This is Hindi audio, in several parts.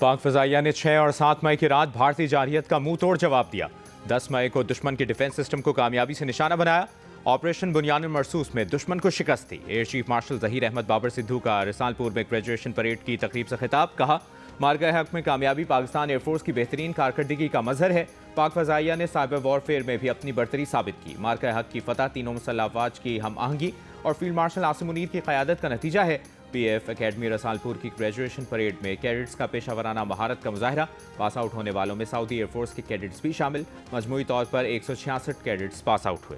पाक फ़ज़ाइया ने 6 और 7 मई की रात भारतीय जारहियत का मुंह तोड़ जवाब दिया। 10 मई को दुश्मन के डिफेंस सिस्टम को कामयाबी से निशाना बनाया। ऑपरेशन बुनियान मरसूस में दुश्मन को शिकस्त दी। Air chief marshal Zaheer Ahmed Babar Sidhu का रिसालपुर में ग्रेजुएशन परेड की तकरीब से खिताब। कहा, मार्का हक में कामयाबी पाकिस्तान एयरफोर्स की बेहतरीन कारकर्दगी का मजहर है। पाक फ़ज़ाइया ने साइबर वॉरफेयर में भी अपनी बरतरी साबित की। मार्का हक की फतह तीनों मुसल्लह अफवाज की हम आहंगी और फील्ड मार्शल आसिम मुनीर की क़यादत का नतीजा है। PF अकेडमी रसालपुर की ग्रेजुएशन परेड में कैडेट्स का पेशा वराना महारत का मुजाहरा। पास आउट होने वालों में सऊदी एयरफोर्स के कैडेट्स भी शामिल। मजमूई तौर पर 166 कैडेट्स पास आउट हुए।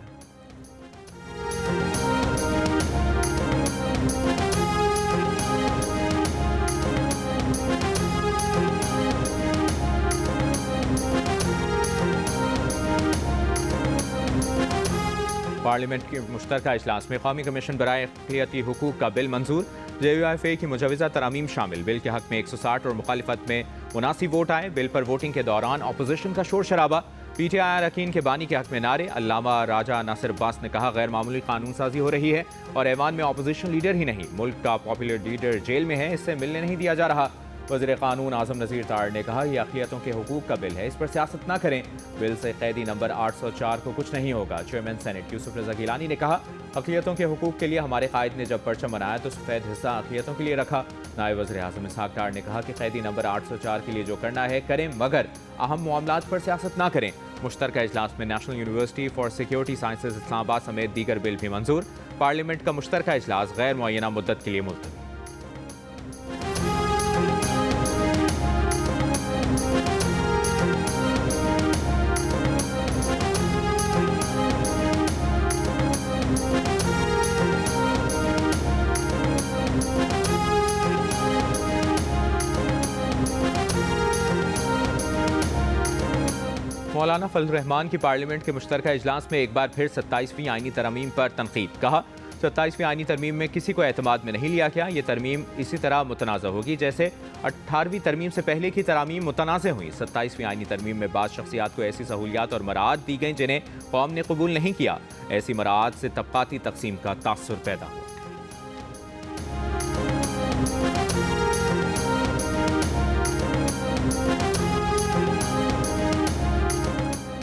पार्लियामेंट के मुश्तरका इजलास में कौमी कमीशन बराए अक़लियती हुकूक का बिल मंजूर। JUIFA की मुजवज़ा तरामीम शामिल। बिल के हक में 160 और मुखालिफत में 79 वोट आए। बिल पर वोटिंग के दौरान अपोजिशन का शोर शराबा। PTI अरकान के बानी के हक में नारे। अल्लामा राजा नासिर अब्बास ने कहा, गैर मामूली कानून साजी हो रही है और ऐवान में अपोजिशन लीडर ही नहीं, मुल्क का पॉपुलर लीडर जेल में है, इससे मिलने नहीं दिया जा रहा। वज़ीर कानून आज़म नज़ीर तार ने कहा, यह अक़लियतों के हुकूक का बिल है, इस पर सियासत न करें। बिल से कैदी नंबर 804 को कुछ नहीं होगा। चेयरमैन सेनेट यूसुफ रज़ा गिलानी ने कहा, अक़लियतों के हुकूक के लिए हमारे कायद ने जब परचम बनाया तो सफ़ेद हिस्सा अक़लियतों के लिए रखा। नायब वज़ीर आज़म इसहाक़ डार ने कहा कि कैदी नंबर 804 के लिए जो करना है करें, मगर अहम मामलात पर सियासत न करें। मुश्तरका इजलास में national university for security sciences Islamabad समेत दीगर बिल भी मंजूर। पार्लियामेंट का मुश्तरका इजलास गैर मुअय्यना मुद्दत के लिए मुलतवी। मौलाना फजल रहमान की पार्लियामेंट के मुश्तरका इजलास में एक बार फिर 27वीं आईनी तरमीम पर तनकीद। कहा, 27वीं आईनी तरमीम में किसी को एतमाद में नहीं लिया गया। ये तरमीम इसी तरह मुतनाज़ होगी जैसे 18वीं तरमीम से पहले की तरमीम मुतनाज़ हुई। 27वीं आईनी तरमीम में बाद शख्सियात को ऐसी सहूलियात और मराद दी गई जिन्हें कौम ने कबूल नहीं किया। ऐसी मराद से तबकाती तकसीम का तासुर पैदा हुआ।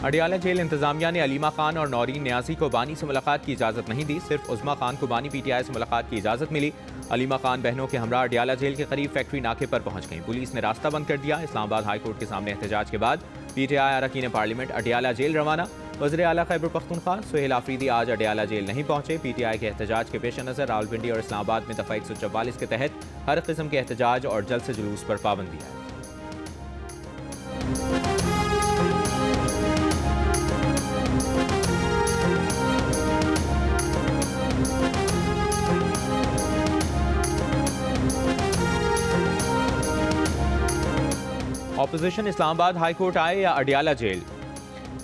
अडियाला जेल इंतजामिया ने अलीमा खान और नौरीन न्याजी को बानी से मुलाकात की इजाज़त नहीं दी। सिर्फ उज़मा खान को बानी PTI से मुलाकात की इजाज़त मिली। अलीमा खान बहनों के हमरा अडियाला जेल के करीब फैक्ट्री नाके पर पहुंच गई। पुलिस ने रास्ता बंद कर दिया। इस्लामाबाद हाई कोर्ट के सामने एहतजाज के बाद PTI अरकान पार्लियामेंट अडियाला जेल रवाना। वज़ीर आला खैबर पख्तूनख्वा सुहेल आफरीदी आज अडियाला जेल नहीं पहुंचे। PTI के एहतजाज के पेश नज़र रावलपिंडी और इस्लामाबाद में दफ़ा 144 के तहत हर किस्म के एहतजाज और जलसे जुलूस पर पाबंदी है। ऑपोजिशन इस्लामाबाद हाई कोर्ट आए या अडियाला जेल,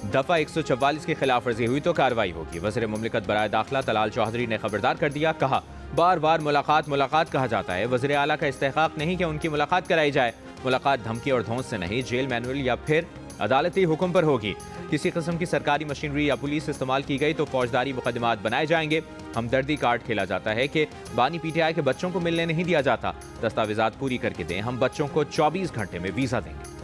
दफ़ा 144 की खिलाफ वर्जी हुई तो कार्रवाई होगी। वज़ीर मुमलिकत बराए दाखिला तलाल चौधरी ने खबरदार कर दिया। कहा, बार बार मुलाकात मुलाकात कहा जाता है, वज़ीर आला का इस्तेहकाक नहीं कि उनकी मुलाकात कराई जाए। मुलाकात धमकी और धौंस से नहीं, जेल मैनुअल या फिर अदालती हुक्म पर होगी। किसी किस्म की सरकारी मशीनरी या पुलिस इस्तेमाल की गई तो फौजदारी मुकदमात बनाए जाएंगे। हमदर्दी कार्ड खेला जाता है कि बानी PTI के बच्चों को मिलने नहीं दिया जाता। दस्तावेजात पूरी करके दें, हम बच्चों को 24 घंटे में वीज़ा देंगे।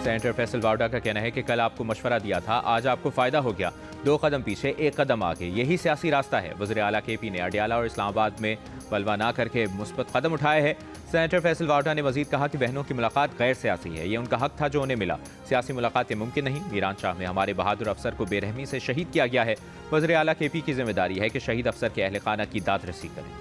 सेनेटर फैसल वावडा का कहना है कि कल आपको मशवरा दिया था, आज आपको फायदा हो गया। 2 कदम पीछे 1 कदम आगे, यही सियासी रास्ता है। वज़ीर आला KP ने अडियाला और इस्लामाबाद में बलवा ना करके मुस्बत कदम उठाए हैं। सेनेटर फैसल वावडा ने मजीद कहा कि बहनों की मुलाकात गैर सियासी है, ये उनका हक था जो उन्हें मिला। सियासी मुलाकातें मुमकिन नहीं। मीरान शाह में हमारे बहादुर अफसर को बेरहमी से शहीद किया गया है। वज़ीर आला KP की जिम्मेदारी है कि शहीद अफसर के अहल खाना की दाद रसी करें।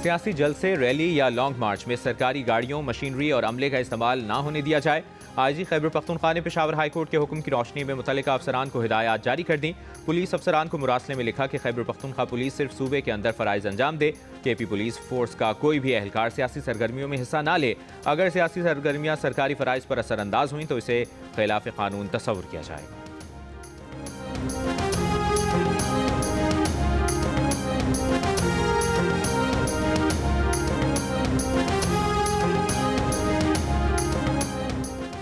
सियासी जलसे, रैली या लॉन्ग मार्च में सरकारी गाड़ियों, मशीनरी और अमले का इस्तेमाल ना होने दिया जाए। आईजी खैबर पख्तूनख्वा ने पेशावर हाई कोर्ट के हुक्म की रोशनी में मुतल्लिका अफसरान को हिदायत जारी कर दी। पुलिस अफसरान को मुरासले में लिखा कि खैबर पख्तूनख्वा पुलिस सिर्फ सूबे के अंदर फराइज अंजाम दे। केपी पुलिस फोर्स का कोई भी एहलकार सियासी सरगर्मियों में हिस्सा ना ले। अगर सियासी सरगर्मियां सरकारी फराइज पर असरअंदाज हुई तो इसे खिलाफ कानून तस्वुर किया जाएगा।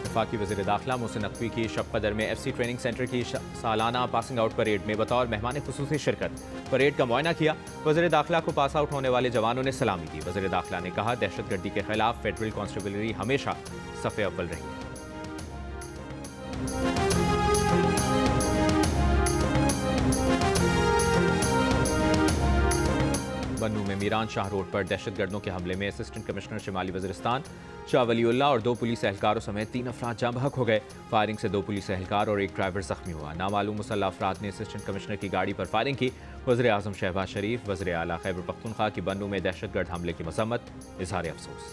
वफाकी वज़ीर दाखिला मोहसिन नकवी की शब कदर में FC ट्रेनिंग सेंटर की सालाना पासिंग आउट परेड में बतौर मेहमान खुसूसी शिरकत। परेड का मुआयना किया। वज़ीर दाखिला को पास आउट होने वाले जवानों ने सलामी दी। वज़ीर दाखिला ने कहा, दहशतगर्दी के खिलाफ फेडरल कांस्टेबलरी हमेशा सफ़े अव्वल रही है। बन्नू में मीरान शाह रोड पर दहशतगर्दों के हमले में असिस्टेंट कमिश्नर शिमाली वज़ीरिस्तान शाह वलीउल्लाह और 2 पुलिस एहलकारों समेत 3 अफराद जाँ बहक हो गए। फायरिंग से 2 पुलिस एहलकार और 1 ड्राइवर जख्मी हुआ। नामालूम मुसल्लह अफराद ने असिस्टेंट कमिश्नर की गाड़ी पर फायरिंग की। वज़ीर आज़म शहबाज शरीफ, वज़ीर आला खैबर पख्तूनख्वा की बन्नू में दहशतगर्द हमले की मज़म्मत, इज़हार अफसोस।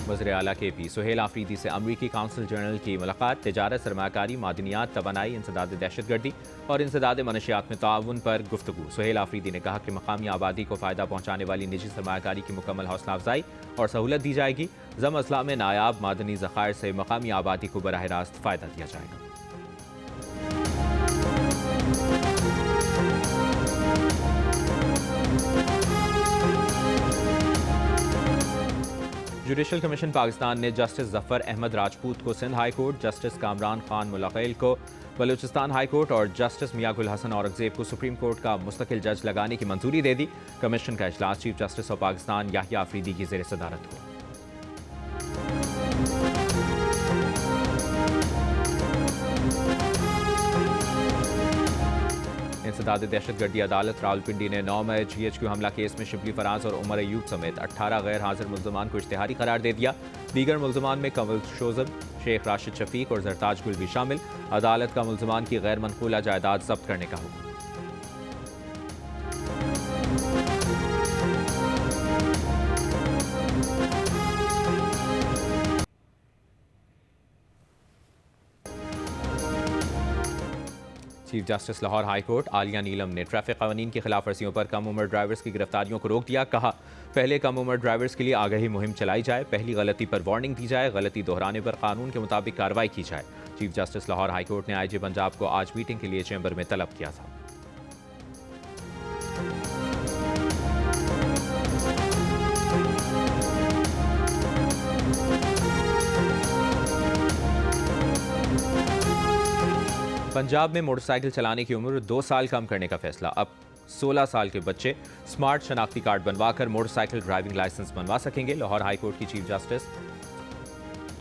वज़ीर आला KP सुहेल आफरीदी से अमरीकी काउंसिल जनरल की मुलाकात। तिजारत, सरमाकारी, मादनियात, तवानाई, इंसदाद दहशतगर्दी और इंसदाद मनशियात में ताउन पर गुफ्तगू। सुहेल आफरीदी ने कहा कि मकामी आबादी को फ़ायदा पहुँचाने वाली निजी सरमाकारी की मुकम्मल हौसला अफजाई और सहूलत दी जाएगी। ज़म अज़ला में नायाब मादनी ज़खायर से मकामी आबादी को बराह रास्त फ़ायदा दिया जाएगा। जुडिशल कमीशन पाकिस्तान ने जस्टिस जफर अहमद राजपूत को Sindh high court, justice Kamran Khan Mulakhail को बलूचिस्तान हाई कोर्ट और जस्टिस मियां गुल हसन औरंगजेब को सुप्रीम कोर्ट का मुस्तकिल जज लगाने की मंजूरी दे दी। कमीशन का इजलास chief justice of Pakistan Yahya Afridi की ज़ेर सदारत हुआ। इंसदाद दहशतगर्दी अदालत रावलपिंडी ने 9 मई GHQ हमला केस में शिबली फराज और उमर अयूब समेत 18 गैर हाजिर मुल्ज़मान को इश्तिहारी करार दे दिया। दीगर मुल्ज़मान में कमल शोजब, शेख राशिद शफीक और जरताज गुल भी शामिल। अदालत का मुल्ज़मान की गैर मनकूला जायदाद जब्त करने का हुक्म। Chief justice Lahore high court Aalia Neelum ने ट्रैफिक कानून की खिलाफ वर्जियों पर कम उम्र ड्राइवर्स की गिरफ्तारियों को रोक दिया। कहा, पहले कम उम्र ड्राइवर्स के लिए आगाही मुहिम चलाई जाए, पहली गलती पर वार्निंग दी जाए, गलती दोहराने पर कानून के मुताबिक कार्रवाई की जाए। Chief justice Lahore high court ने IG पंजाब को आज मीटिंग के लिए चैम्बर में तलब किया था। पंजाब में मोटरसाइकिल चलाने की उम्र 2 साल कम करने का फैसला। अब 16 साल के बच्चे स्मार्ट शनाख्ती कार्ड बनवाकर मोटरसाइकिल ड्राइविंग लाइसेंस बनवा सकेंगे। लाहौर हाई कोर्ट की चीफ जस्टिस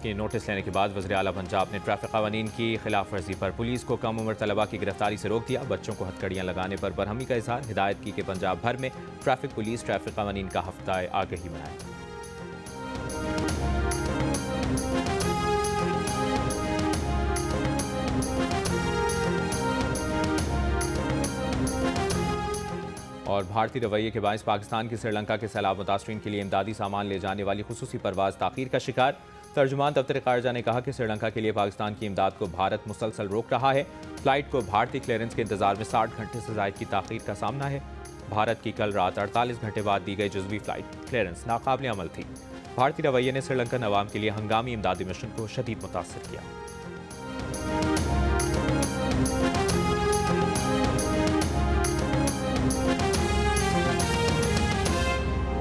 के नोटिस लेने के बाद वज़ीर आला पंजाब ने ट्रैफिक कानून की खिलाफ वर्जी पर पुलिस को कम उम्र तलबा की गिरफ्तारी से रोक दिया। बच्चों को हथकड़ियां लगाने पर बरहमी का इजहार। हिदायत की कि पंजाब भर में ट्रैफिक पुलिस ट्रैफिक कानून का हफ्ता आगाही मनाए। और भारतीय रवैये के बायस पाकिस्तान की श्रीलंका के सैलाब मुतासरीन के लिए इमदादी सामान ले जाने वाली खुसूसी परवाज़ ताख़ीर का शिकार। तर्जुमान दफ्तर ख़ारजा ने कहा कि श्रीलंका के लिए पाकिस्तान की इमदाद को भारत मुसलसल रोक रहा है। फ़्लाइट को भारतीय क्लियरेंस के इंतजार में 60 घंटे से ज़ायद की ताख़ीर का सामना है। भारत की कल रात 48 घंटे बाद दी गई जुज़वी फ़्लाइट क्लियरेंस नाकाबिल अमल थी। भारतीय रवैये ने श्रीलंकन अवाम के लिए हंगामी इमदादी मिशन को शदीद मुतासर किया।